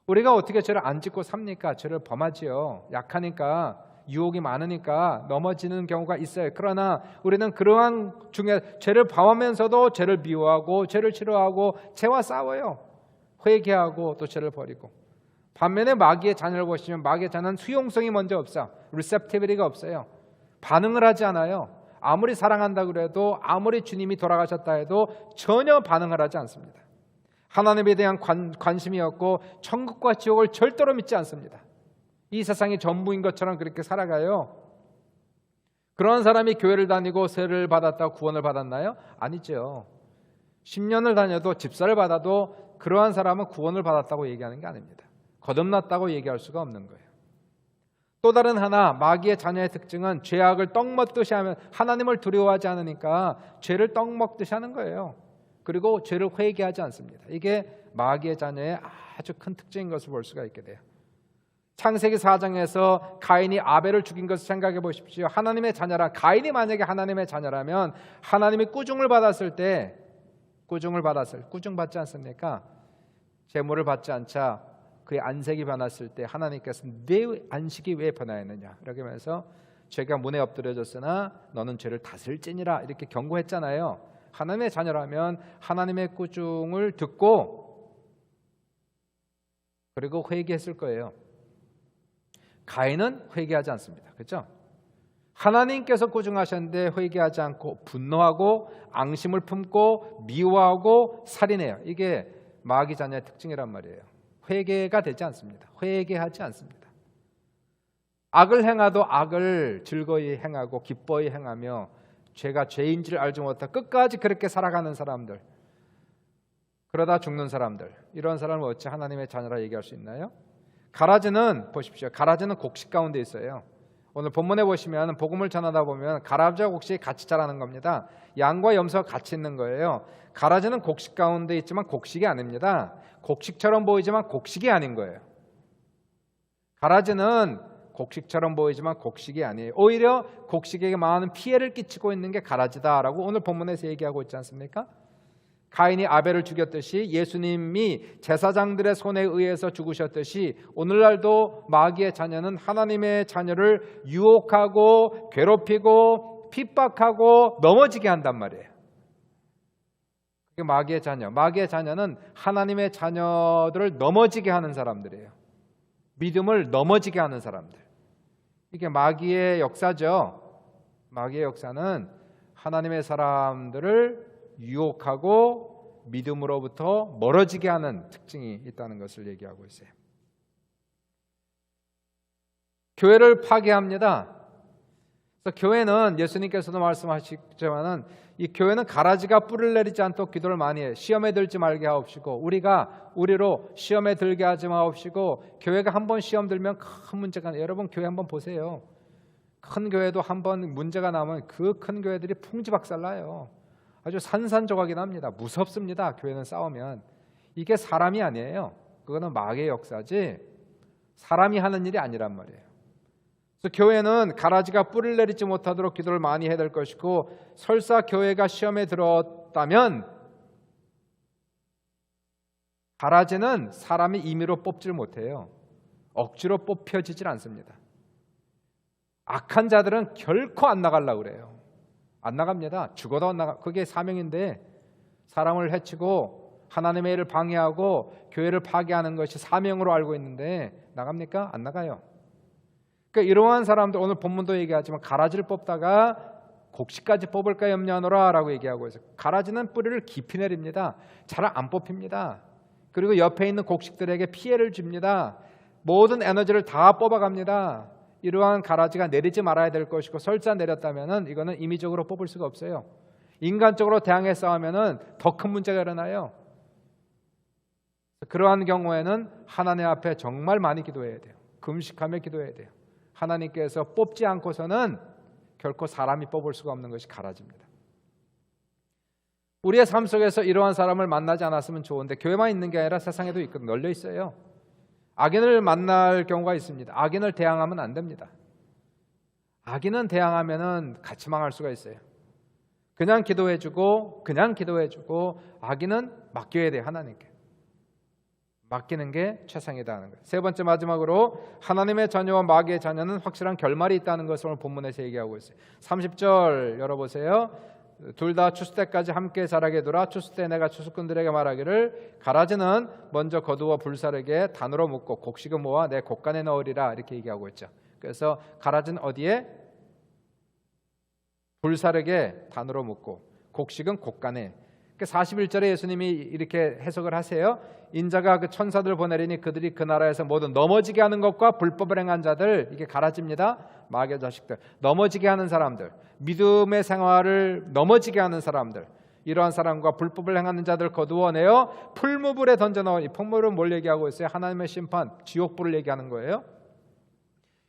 우리가 어떻게 죄를 안 짓고 삽니까? 죄를 범하지요. 약하니까, 유혹이 많으니까 넘어지는 경우가 있어요. 그러나 우리는 그러한 중에 죄를 범하면서도 죄를 미워하고 죄를 싫어하고 죄와 싸워요. 회개하고 또 죄를 버리고. 반면에 마귀의 자녀를 보시면 마귀의 자녀는 수용성이 먼저 없어요. 리셉티비티가 없어요. 반응을 하지 않아요. 아무리 사랑한다 그래도, 아무리 주님이 돌아가셨다 해도 전혀 반응을 하지 않습니다. 하나님에 대한 관심이 없고 천국과 지옥을 절대로 믿지 않습니다. 이 세상이 전부인 것처럼 그렇게 살아가요. 그런 사람이 교회를 다니고 세례를 받았다고 구원을 받았나요? 아니죠. 10년을 다녀도 집사를 받아도 그러한 사람은 구원을 받았다고 얘기하는 게 아닙니다. 거듭났다고 얘기할 수가 없는 거예요. 또 다른 하나, 마귀의 자녀의 특징은 죄악을 떡 먹듯이 하면, 하나님을 두려워하지 않으니까 죄를 떡 먹듯이 하는 거예요. 그리고 죄를 회개하지 않습니다. 이게 마귀의 자녀의 아주 큰 특징인 것을 볼 수가 있게 돼요. 창세기 4장에서 가인이 아벨을 죽인 것을 생각해 보십시오. 하나님의 자녀라, 가인이 만약에 하나님의 자녀라면 하나님이 꾸중을 받았을 때, 꾸중 받지 않습니까? 재물을 받지 않자 그의 안색이 변했을 때 하나님께서 내 안식이 왜 변하였느냐 이렇게 하면서 죄가 문에 엎드려졌으나 너는 죄를 다스릴지니라 이렇게 경고했잖아요. 하나님의 자녀라면 하나님의 꾸중을 듣고 그리고 회개했을 거예요. 가인은 회개하지 않습니다. 그렇죠? 하나님께서 꾸중하셨는데 회개하지 않고 분노하고 앙심을 품고 미워하고 살인해요. 이게 마귀 자녀의 특징이란 말이에요. 회개가 되지 않습니다. 회개하지 않습니다. 악을 행하도 악을 즐거이 행하고 기뻐이 행하며 죄가 죄인지를 알지 못하고 끝까지 그렇게 살아가는 사람들, 그러다 죽는 사람들, 이런 사람을 어찌 하나님의 자녀라 얘기할 수 있나요? 가라지는 보십시오. 가라지는 곡식 가운데 있어요. 오늘 본문에 보시면 복음을 전하다 보면 가라지와 곡식이 같이 자라는 겁니다. 양과 염소가 같이 있는 거예요. 가라지는 곡식 가운데 있지만 곡식이 아닙니다. 곡식처럼 보이지만 곡식이 아닌 거예요. 가라지는 곡식처럼 보이지만 곡식이 아니에요. 오히려 곡식에게 많은 피해를 끼치고 있는 게 가라지다라고 오늘 본문에서 얘기하고 있지 않습니까? 가인이 아벨을 죽였듯이 예수님이 제사장들의 손에 의해서 죽으셨듯이 오늘날도 마귀의 자녀는 하나님의 자녀를 유혹하고 괴롭히고 핍박하고 넘어지게 한단 말이에요. 그게 마귀의 자녀. 마귀의 자녀는 하나님의 자녀들을 넘어지게 하는 사람들이에요. 믿음을 넘어지게 하는 사람들. 이게 마귀의 역사죠. 마귀의 역사는 하나님의 사람들을 유혹하고 믿음으로부터 멀어지게 하는 특징이 있다는 것을 얘기하고 있어요. 교회를 파괴합니다. 그래서 교회는 예수님께서도 말씀하시지만은 이 교회는 가라지가 뿔을 내리지 않도록 기도를 많이 해요. 시험에 들지 말게 하옵시고 우리로 시험에 들게 하지 마옵시고 교회가 한번 시험 들면 큰 문제가 여러분 교회 한번 보세요. 큰 교회도 한번 문제가 나면 그 큰 교회들이 풍지박살나요. 아주 산산조각이 납니다. 무섭습니다. 교회는 싸우면. 이게 사람이 아니에요. 그거는 마귀의 역사지 사람이 하는 일이 아니란 말이에요. 그래서 교회는 가라지가 뿔을 내리지 못하도록 기도를 많이 해야 될 것이고 설사 교회가 시험에 들었다면 가라지는 사람이 임의로 뽑질 못해요. 억지로 뽑혀지질 않습니다. 악한 자들은 결코 안 나가려고 그래요. 안 나갑니다. 죽어도 안 나가. 그게 사명인데 사람을 해치고 하나님의 일을 방해하고 교회를 파괴하는 것이 사명으로 알고 있는데 나갑니까? 안 나가요. 그러니까 이러한 사람들 오늘 본문도 얘기하지만 가라지를 뽑다가 곡식까지 뽑을까 염려하노라 라고 얘기하고 있어요. 가라지는 뿌리를 깊이 내립니다. 잘 안 뽑힙니다. 그리고 옆에 있는 곡식들에게 피해를 줍니다. 모든 에너지를 다 뽑아갑니다. 이러한 가라지가 내리지 말아야 될 것이고 설사 내렸다면 이거는 임의적으로 뽑을 수가 없어요. 인간적으로 대항해 싸우면 더 큰 문제가 일어나요. 그러한 경우에는 하나님 앞에 정말 많이 기도해야 돼요. 금식하며 기도해야 돼요. 하나님께서 뽑지 않고서는 결코 사람이 뽑을 수가 없는 것이 가라집니다. 우리의 삶 속에서 이러한 사람을 만나지 않았으면 좋은데 교회만 있는 게 아니라 세상에도 있거든요. 널려 있어요. 악인을 만날 경우가 있습니다. 악인을 대항하면 안 됩니다. 악인은 대항하면은 같이 망할 수가 있어요. 그냥 기도해주고 악인은 맡겨야 돼요. 하나님께. 맡기는 게 최상이다 하는 거예요. 세 번째 마지막으로 하나님의 자녀와 마귀의 자녀는 확실한 결말이 있다는 것을 오늘 본문에서 얘기하고 있어요. 30절 열어보세요. 둘 다 추수 때까지 함께 자라게 두라. 추수 때 내가 추수꾼들에게 말하기를 가라지는 먼저 거두어 불사르게 단으로 묶고 곡식은 모아 내 곡간에 넣으리라 이렇게 얘기하고 있죠. 그래서 가라지는 어디에? 불사르게 단으로 묶고 곡식은 곡간에. 41절에 예수님이 이렇게 해석을 하세요. 인자가 그 천사들을 보내리니 그들이 그 나라에서 모두 넘어지게 하는 것과 불법을 행한 자들, 이게 가라집니다. 마귀의 자식들, 넘어지게 하는 사람들, 믿음의 생활을 넘어지게 하는 사람들, 이러한 사람과 불법을 행하는 자들 거두어내어 풀무불에 던져넣으니, 이 풀무불은 뭘 얘기하고 있어요? 하나님의 심판, 지옥불을 얘기하는 거예요.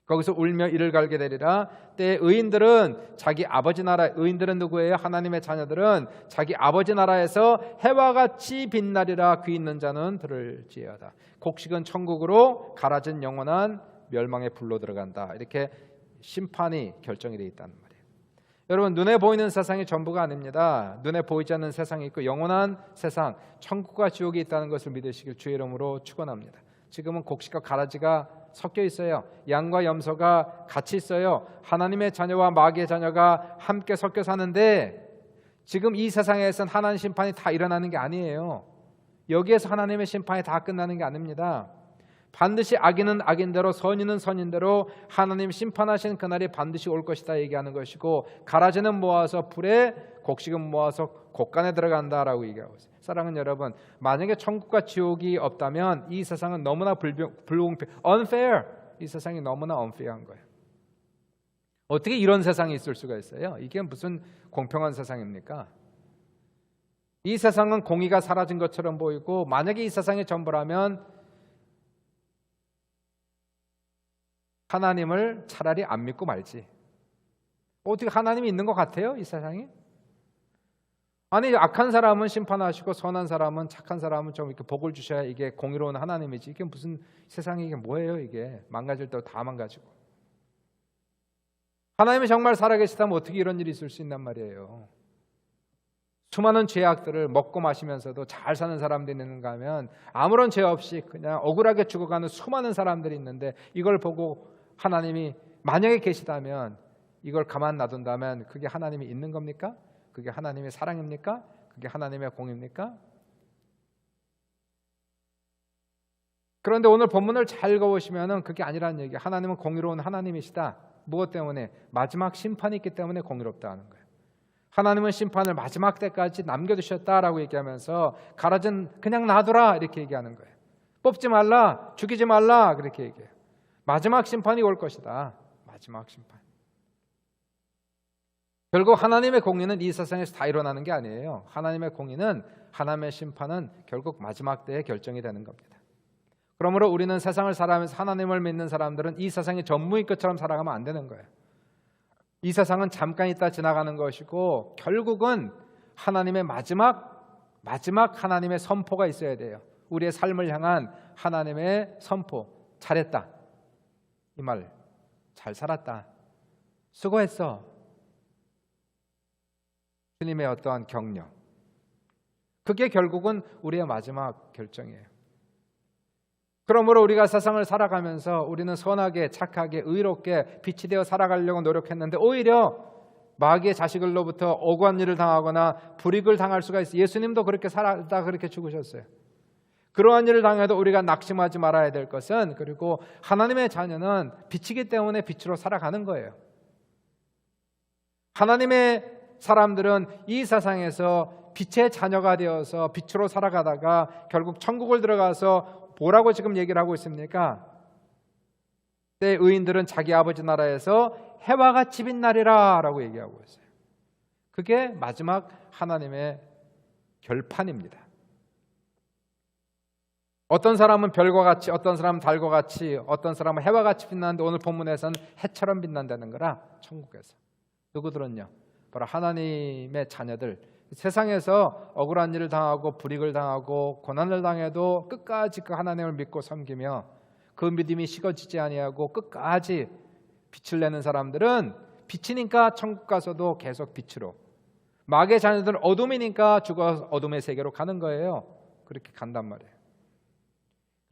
거기서 울며 이를 갈게 되리라. 때에 의인들은 자기 아버지 나라, 의인들은 누구예요? 하나님의 자녀들은 자기 아버지 나라에서 해와 같이 빛나리라. 귀 있는 자는 들을지어다. 곡식은 천국으로, 가라진 영원한 멸망의 불로 들어간다. 이렇게 심판이 결정이 되어 있다는 말이에요. 여러분, 눈에 보이는 세상이 전부가 아닙니다. 눈에 보이지 않는 세상이 있고 영원한 세상, 천국과 지옥이 있다는 것을 믿으시길 주의 이름으로 축원합니다. 지금은 곡식과 가라지가 섞여 있어요. 양과 염소가 같이 있어요. 하나님의 자녀와 마귀의 자녀가 함께 섞여 사는데 지금 이 세상에선 하나님 심판이 다 일어나는 게 아니에요. 여기에서 하나님의 심판이 다 끝나는 게 아닙니다. 반드시 악인은 악인대로 선인은 선인대로 하나님 심판하신 그날이 반드시 올 것이다 얘기하는 것이고, 가라지는 모아서 불에, 곡식은 모아서 곡간에 들어간다라고 얘기하고 있어요. 사랑하는 여러분, 만약에 천국과 지옥이 없다면 이 세상은 너무나 불공평, unfair. 이 세상이 너무나 unfair한 거예요. 어떻게 이런 세상이 있을 수가 있어요? 이게 무슨 공평한 세상입니까? 이 세상은 공의가 사라진 것처럼 보이고, 만약에 이 세상이 전부라면 하나님을 차라리 안 믿고 말지. 어떻게 하나님이 있는 것 같아요? 이 세상이? 아니, 악한 사람은 심판하시고 선한 사람은, 착한 사람은 좀 이렇게 복을 주셔야 이게 공의로운 하나님이지. 이게 무슨 세상이, 이게 뭐예요? 이게 망가질 때 다 망가지고. 하나님이 정말 살아계시다면 어떻게 이런 일이 있을 수 있단 말이에요. 수많은 죄악들을 먹고 마시면서도 잘 사는 사람들이 있는가 하면 아무런 죄 없이 그냥 억울하게 죽어가는 수많은 사람들이 있는데, 이걸 보고 하나님이 만약에 계시다면, 이걸 가만 놔둔다면 그게 하나님이 있는 겁니까? 그게 하나님의 사랑입니까? 그게 하나님의 공입니까? 그런데 오늘 본문을 잘 읽어보시면 그게 아니라는 얘기예요. 하나님은 공의로운 하나님이시다. 무엇 때문에? 마지막 심판이 있기 때문에 공의롭다 하는 거예요. 하나님은 심판을 마지막 때까지 남겨두셨다라고 얘기하면서 가라진 그냥 놔두라 이렇게 얘기하는 거예요. 뽑지 말라, 죽이지 말라 그렇게 얘기해요. 마지막 심판이 올 것이다. 마지막 심판. 결국 하나님의 공의는 이 세상에서 다 일어나는 게 아니에요. 하나님의 공의는, 하나님의 심판은 결국 마지막 때에 결정이 되는 겁니다. 그러므로 우리는 세상을 살아가면서 하나님을 믿는 사람들은 이 세상이 전무인 것처럼 살아가면 안 되는 거예요. 이 세상은 잠깐 있다 지나가는 것이고, 결국은 하나님의 마지막 하나님의 선포가 있어야 돼요. 우리의 삶을 향한 하나님의 선포. 잘했다. 이 말. 잘 살았다. 수고했어. 주님의 어떠한 격려. 그게 결국은 우리의 마지막 결정이에요. 그러므로 우리가 세상을 살아가면서 우리는 선하게, 착하게, 의롭게 빛이 되어 살아가려고 노력했는데 오히려 마귀의 자식으로부터 억울한 일을 당하거나 불이익을 당할 수가 있어요. 예수님도 그렇게 살았다 그렇게 죽으셨어요. 그러한 일을 당해도 우리가 낙심하지 말아야 될 것은, 그리고 하나님의 자녀는 빛이기 때문에 빛으로 살아가는 거예요. 하나님의 사람들은 이 세상에서 빛의 자녀가 되어서 빛으로 살아가다가 결국 천국을 들어가서 뭐라고 지금 얘기를 하고 있습니까? 때 의인들은 자기 아버지 나라에서 해와 같이 빛나리라 라고 얘기하고 있어요. 그게 마지막 하나님의 결판입니다. 어떤 사람은 별과 같이, 어떤 사람은 달과 같이, 어떤 사람은 해와 같이 빛나는데 오늘 본문에서는 해처럼 빛난다는 거라. 천국에서 누구들은요? 바로 하나님의 자녀들. 세상에서 억울한 일을 당하고 불이익을 당하고 고난을 당해도 끝까지 그 하나님을 믿고 섬기며 그 믿음이 식어지지 아니하고 끝까지 빛을 내는 사람들은 빛이니까 천국 가서도 계속 빛으로, 마귀의 자녀들은 어둠이니까 죽어 어둠의 세계로 가는 거예요. 그렇게 간단 말이에요.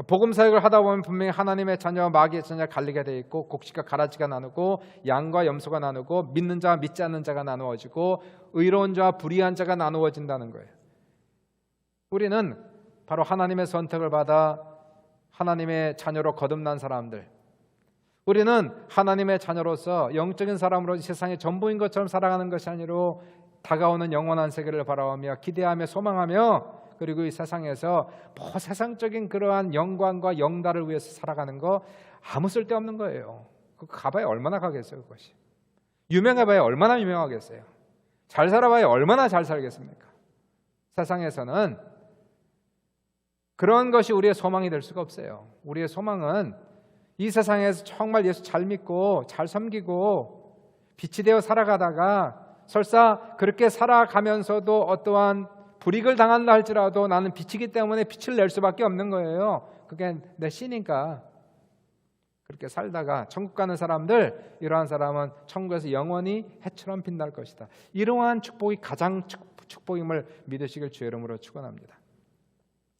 복음 사역을 하다 보면 분명히 하나님의 자녀와 마귀의 자녀가 갈리게 돼 있고, 곡식과 가라지가 나누고 양과 염소가 나누고 믿는 자와 믿지 않는 자가 나누어지고 의로운 자와 불의한 자가 나누어진다는 거예요. 우리는 바로 하나님의 선택을 받아 하나님의 자녀로 거듭난 사람들, 우리는 하나님의 자녀로서 영적인 사람으로 세상의 전부인 것처럼 살아가는 것이 아니라 다가오는 영원한 세계를 바라보며 기대하며 소망하며, 그리고 이 세상에서 뭐 세상적인 그러한 영광과 영달을 위해서 살아가는 거 아무 쓸데없는 거예요. 그거 가봐야 얼마나 가겠어요. 그것이 유명해봐야 얼마나 유명하겠어요. 잘 살아봐야 얼마나 잘 살겠습니까? 세상에서는 그런 것이 우리의 소망이 될 수가 없어요. 우리의 소망은 이 세상에서 정말 예수 잘 믿고 잘 섬기고 빛이 되어 살아가다가 설사 그렇게 살아가면서도 어떠한 불이익을 당한다 할지라도 나는 빛이기 때문에 빛을 낼 수밖에 없는 거예요. 그게 내 씨니까. 그렇게 살다가 천국 가는 사람들, 이러한 사람은 천국에서 영원히 해처럼 빛날 것이다. 이러한 축복이 가장 축복임을 믿으시길 주의 이름으로 축원합니다.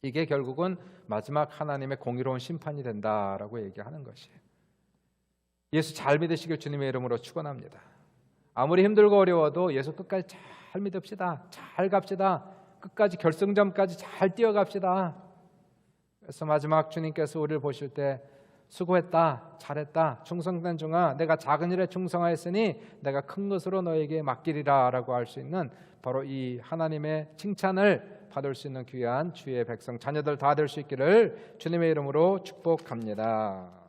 이게 결국은 마지막 하나님의 공의로운 심판이 된다라고 얘기하는 것이에요. 예수 잘 믿으시길 주님의 이름으로 축원합니다. 아무리 힘들고 어려워도 예수 끝까지 잘 믿읍시다. 잘 갑시다. 끝까지 결승점까지 잘 뛰어갑시다. 그래서 마지막 주님께서 우리를 보실 때 수고했다, 잘했다, 충성된 종아, 내가 작은 일에 충성하였으니 내가 큰 것으로 너에게 맡기리라 라고 할 수 있는 바로 이 하나님의 칭찬을 받을 수 있는 귀한 주의 백성 자녀들 다 될 수 있기를 주님의 이름으로 축복합니다.